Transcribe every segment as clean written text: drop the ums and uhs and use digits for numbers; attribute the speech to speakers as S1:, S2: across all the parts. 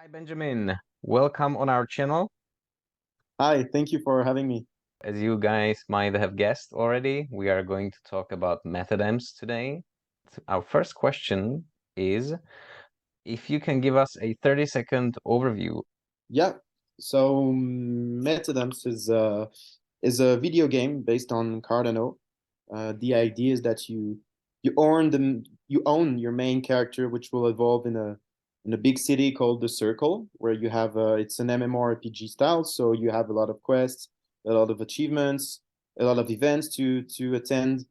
S1: Hi, Benjamin. Welcome on our channel.
S2: Hi, thank you for having me.
S1: As you guys might have guessed already, we are going to talk about Metadams today. Our first question is if you can give us a 30-second overview.
S2: Yeah, so Metadams is a video game based on Cardano. The idea is that you own your main character, which will evolve in a big city called the Circle, where you have it's an MMORPG style, so you have a lot of quests, a lot of achievements, a lot of events to attend.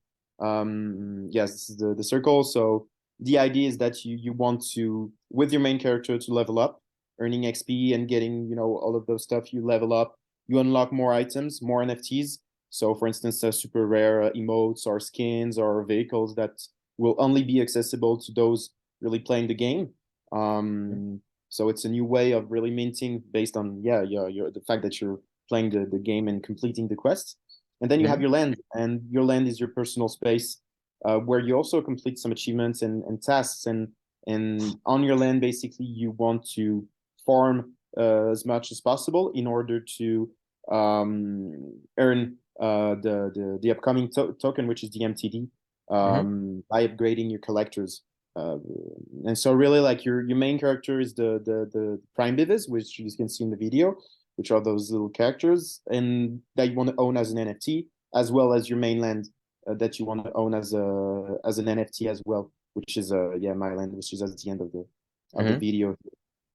S2: Yes, this is the Circle. So the idea is that you want to, with your main character, to level up, earning XP and getting, all of those stuff. You level up, you unlock more items, more NFTs. So, for instance, super rare emotes or skins or vehicles that will only be accessible to those really playing the game. So it's a new way of really minting based on the fact that you're playing the game and completing the quests. And then you have your land, and your land is your personal space where you also complete some achievements and tasks. And on your land, basically, you want to farm as much as possible in order to earn the upcoming token, which is the MTD, by upgrading your collectors. And so really, like, your main character is the prime vivis, which you can see in the video, which are those little characters, and that you want to own as an NFT, as well as your mainland that you want to own as an NFT as well, which is my land, which is at the end of the video.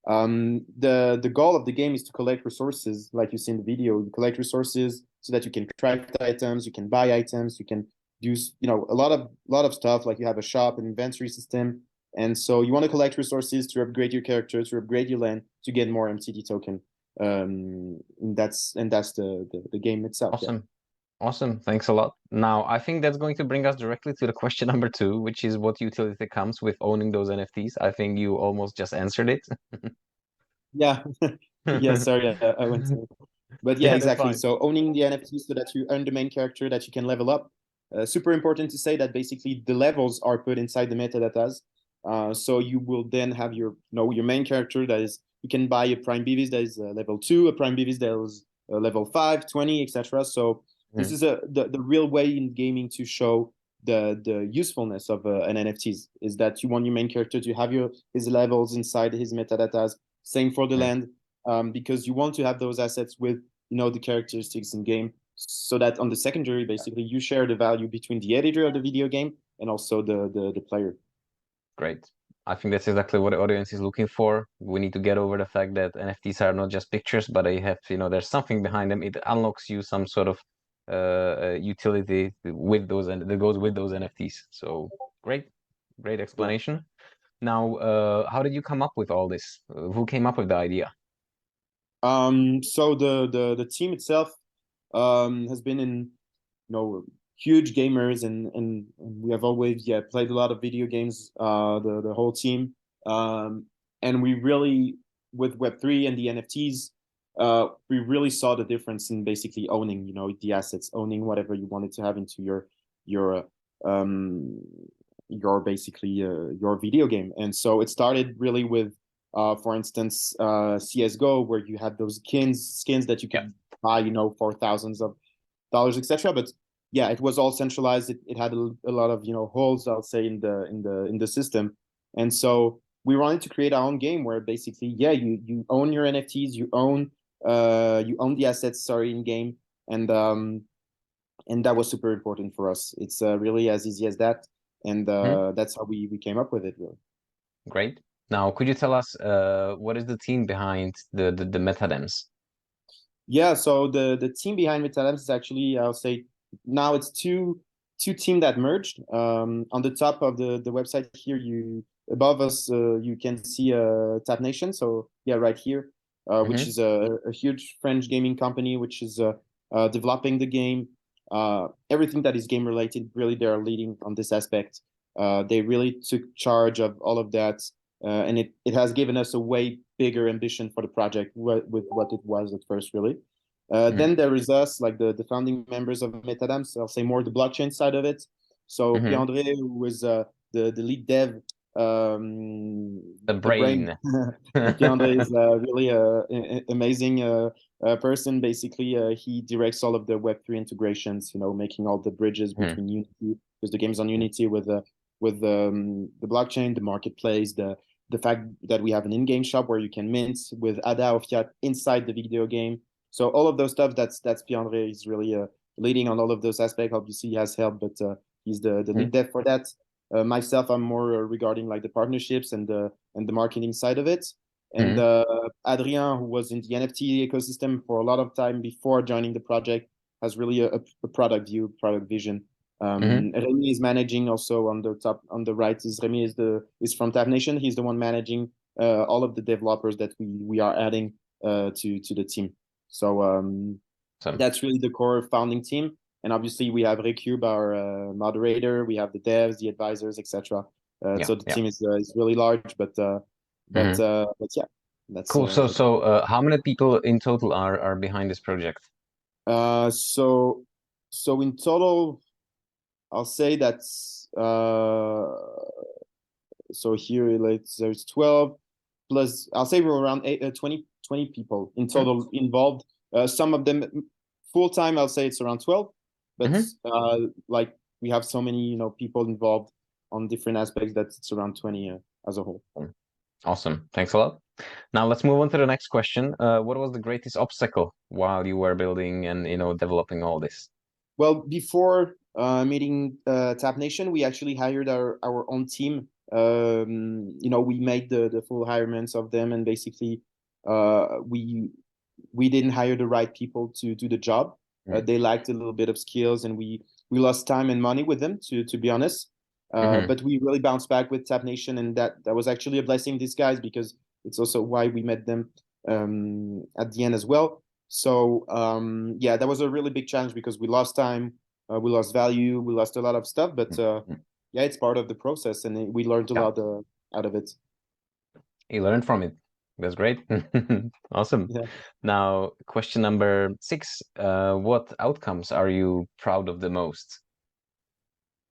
S2: The goal of the game is to collect resources, like you see in the video. You collect resources so that you can craft items, you can buy items, you can do a lot of stuff. Like you have a shop, an inventory system, and so you want to collect resources to upgrade your character, to upgrade your land, to get more MTD token. And that's the game itself.
S1: Awesome. Yeah. Awesome. Thanks a lot. Now, I think that's going to bring us directly to the question number 2, which is what utility comes with owning those NFTs. I think you almost just answered it.
S2: Yeah. Yeah, sorry, I went to... But yeah,
S1: Yeah, that's
S2: exactly.
S1: fine.
S2: So owning the NFTs so that you earn the main character, that you can level up. Super important to say that basically the levels are put inside the metadatas. So you will then have your main character that is, you can buy a prime Beavis that is level 2, a prime Beavis that is level 5, 20, etc. So this is the real way in gaming to show the usefulness of an NFTs, is that you want your main character to have his levels inside his metadatas. Same for the land, because you want to have those assets with the characteristics in game, so that on the secondary, basically, you share the value between the editor of the video game and also the player.
S1: Great. I think that's exactly what the audience is looking for. We need to get over the fact that NFTs are not just pictures, but they have, there's something behind them. It unlocks you some sort of utility with those, and that goes with those NFTs. So great explanation. Yeah. Now, how did you come up with all this? Who came up with the idea?
S2: So the team itself has been in, huge gamers, and we have always played a lot of video games, the whole team, and we really, with Web3 and the NFTs, we really saw the difference in basically owning the assets, owning whatever you wanted to have into your basically your video game. And so it started really with for instance, CS:GO, where you had those skins that you could buy, for thousands of dollars, etc. But yeah, it was all centralized. It had a lot of holes, I'll say, in the system. And so we wanted to create our own game where basically, you own your NFTs, you own the assets, in game, and that was super important for us. It's really as easy as that, and that's how we came up with it. Really.
S1: Great. Now, could you tell us what is the team behind the Metadams?
S2: Yeah, so the team behind Metadams is actually, I'll say, now it's two teams that merged. On the top of the website here, above us, you can see Tap Nation. So yeah, right here, which is a huge French gaming company, which is developing the game. Everything that is game related, really, they're leading on this aspect. They really took charge of all of that. And it has given us a way bigger ambition for the project with what it was at first, really. Then there is us, like the founding members of Metadams. I'll say more the blockchain side of it. So Pierre-André, who was the lead dev,
S1: The
S2: the brain.
S1: brain.
S2: Pierre is really amazing person. Basically, he directs all of the Web3 integrations. Making all the bridges
S1: Mhm,
S2: between Unity, because the game's on Unity, with the blockchain, the marketplace, the fact that we have an in-game shop where you can mint with ADA or fiat inside the video game. So all of those stuff, that's Pierre. He's really leading on all of those aspects. Obviously, he has help, but he's the
S1: mhm,
S2: lead dev for that. Myself, I'm more regarding like the partnerships and the marketing side of it. And
S1: mhm,
S2: Adrien, who was in the NFT ecosystem for a lot of time before joining the project, has really a product view, product vision.
S1: mhm.
S2: Remy is managing also on the top, on the right is Remy is from Tab Nation. He's the one managing all of the developers that we are adding to the team. So
S1: So,
S2: that's really the core founding team. And obviously we have Recube, our moderator. We have the devs, the advisors, etc.
S1: yeah,
S2: So the
S1: yeah.
S2: team is really large,
S1: Mhm.
S2: but yeah, that's
S1: Cool. So, how many people in total are behind this project?
S2: so in total, I'll say that's so here there's 12 plus. I'll say we're around 20 people in
S1: Mm,
S2: total involved. Some of them full time. I'll say it's around 12, but
S1: mhm.
S2: like we have so many people involved on different aspects that it's around 20 as a whole.
S1: Awesome. Thanks a lot. Now let's move on to the next question. What was the greatest obstacle while you were building and developing all this?
S2: Well, before meeting Tap Nation, we actually hired our own team. We made the full hirements of them, and basically, we didn't hire the right people to do the job.
S1: Mm,
S2: They lacked a little bit of skills, and we lost time and money with them, to be honest.
S1: mhm,
S2: But we really bounced back with Tap Nation, and that was actually a blessing in disguise, because it's also why we met them at the end as well. So yeah, that was a really big challenge because we lost time, we lost value, we lost a lot of stuff. But
S1: mm, mm.
S2: yeah, it's part of the process, and we learned a
S1: Yeah,
S2: lot out of it.
S1: you learned from it. That's great. Awesome.
S2: Yeah.
S1: Now, question number 6. What outcomes are you proud of the most?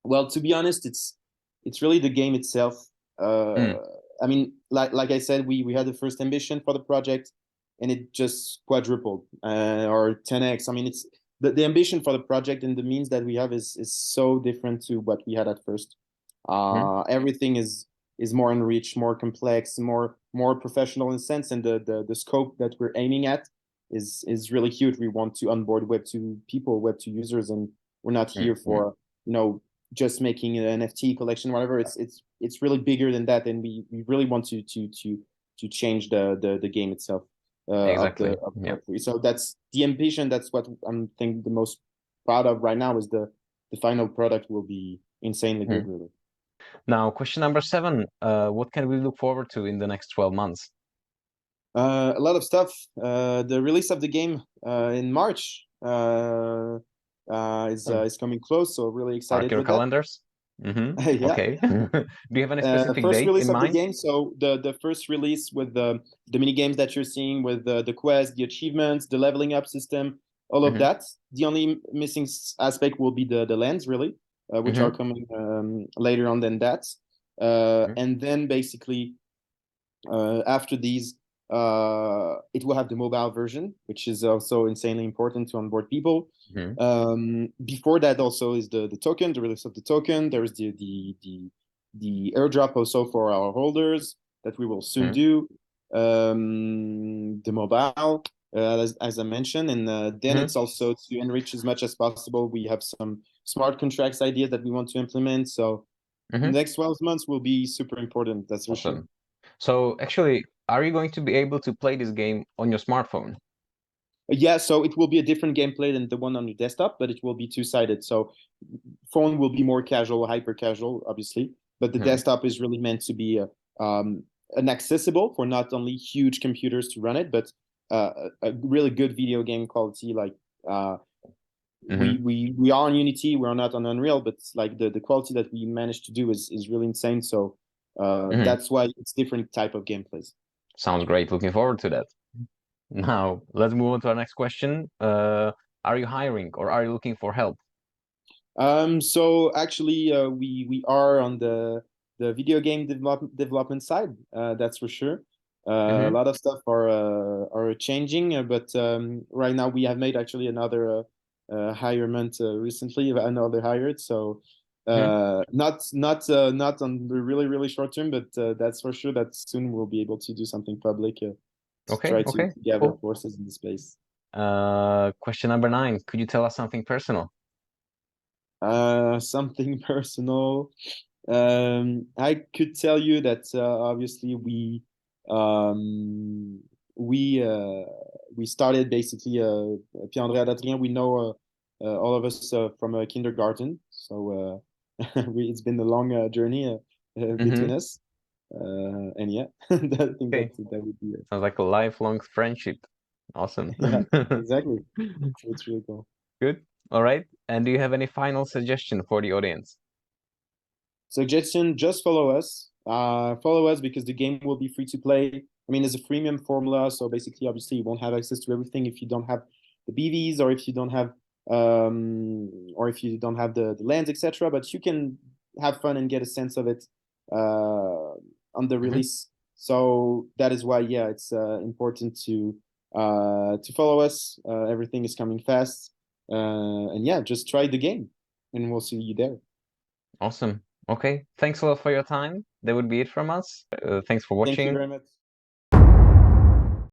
S2: Well, to be honest, it's really the game itself.
S1: Mm,
S2: I mean, like I said, we had the first ambition for the project, and it just quadrupled or 10x. I mean, it's the ambition for the project and the means that we have is so different to what we had at first.
S1: mhm,
S2: Everything is more enriched, more complex, more professional in sense, and the scope that we're aiming at is really huge. We want to onboard Web2 people, Web2 users, and we're not
S1: mm,
S2: here
S1: mm.
S2: for just making an NFT collection, whatever. It's really bigger than that, and we really want to change the game itself
S1: Exactly.
S2: of
S1: Yeah.
S2: Web3. So that's the ambition. That's what I'm think the most proud of right now is the final product will be insanely good,
S1: Mhm.
S2: really.
S1: Now, question number 7. What can we look forward to in the next 12 months?
S2: A lot of stuff. The release of the game in March is coming close, so really
S1: Mark
S2: excited
S1: your
S2: with that.
S1: calendars.
S2: Yeah.
S1: Okay. Do you have any specific
S2: First
S1: date
S2: release
S1: in
S2: of the
S1: mind?
S2: game. So the first release with the mini games that you're seeing with the quest, the achievements, the leveling up system, all of
S1: Hmm.
S2: that. The only missing aspect will be the lands, really, which are
S1: Hmm.
S2: coming later on than that. And then basically after these, it will have the mobile version, which is also insanely important to onboard people.
S1: Hmm.
S2: Before that, also is the token, the release of the token. There's the airdrop also for our holders that we will soon
S1: Hmm.
S2: do. The mobile, as I mentioned, and then
S1: Hmm.
S2: it's also to enrich as much as possible. We have some smart contracts ideas that we want to implement. So the
S1: Hmm.
S2: next 12 months will be super important, that's for sure.
S1: Awesome. So actually, are you going to be able to play this game on your smartphone?
S2: Yeah, so it will be a different gameplay than the one on your desktop, but it will be two-sided. So phone will be more casual, hyper casual, obviously, but the
S1: Hmm.
S2: desktop is really meant to be an accessible for not only huge computers to run it, but a really good video game quality. Like uh,
S1: Hmm.
S2: we are on Unity, we're not on Unreal, but like the quality that we managed to do is really insane. So
S1: Hmm.
S2: that's why it's different type of gameplays.
S1: Sounds great. Looking forward to that. Now, let's move on to our next question. Are you hiring or are you looking for help?
S2: So actually, we are on video game development side. That's for sure. A
S1: Mm-hmm.
S2: lot of stuff are changing, but right now we have made actually another hirement recently, another hired. So
S1: Mm-hmm.
S2: not on the really short term, but that's for sure that soon we'll be able to do something public to
S1: Okay,
S2: try to
S1: okay,
S2: gather
S1: cool.
S2: forces in the space.
S1: Question number 9. Could you tell us something personal?
S2: Something personal. I could tell you that obviously um, we uh, we started basically Pierre-André Adrien. We know all of us from kindergarten, so it's been a long journey
S1: Mm-hmm.
S2: between us. And yeah, I think
S1: Okay.
S2: that would be it.
S1: Sounds like a lifelong friendship. Awesome.
S2: Yeah, exactly. It's really cool.
S1: Good. All right. And do you have any final suggestion for the audience?
S2: Suggestion, just follow us. Follow us because the game will be free to play. I mean, it's a freemium formula, so basically, obviously, you won't have access to everything if you don't have the BVs or if you don't have the lands, etc. But you can have fun and get a sense of it on the
S1: Mm-hmm.
S2: release. So that is why, yeah, it's important to follow us. Everything is coming fast, and yeah, just try the game, and we'll see you there.
S1: Awesome. Okay. Thanks a lot for your time. That would be it from us. Thanks for
S2: Thank you
S1: watching.
S2: very much.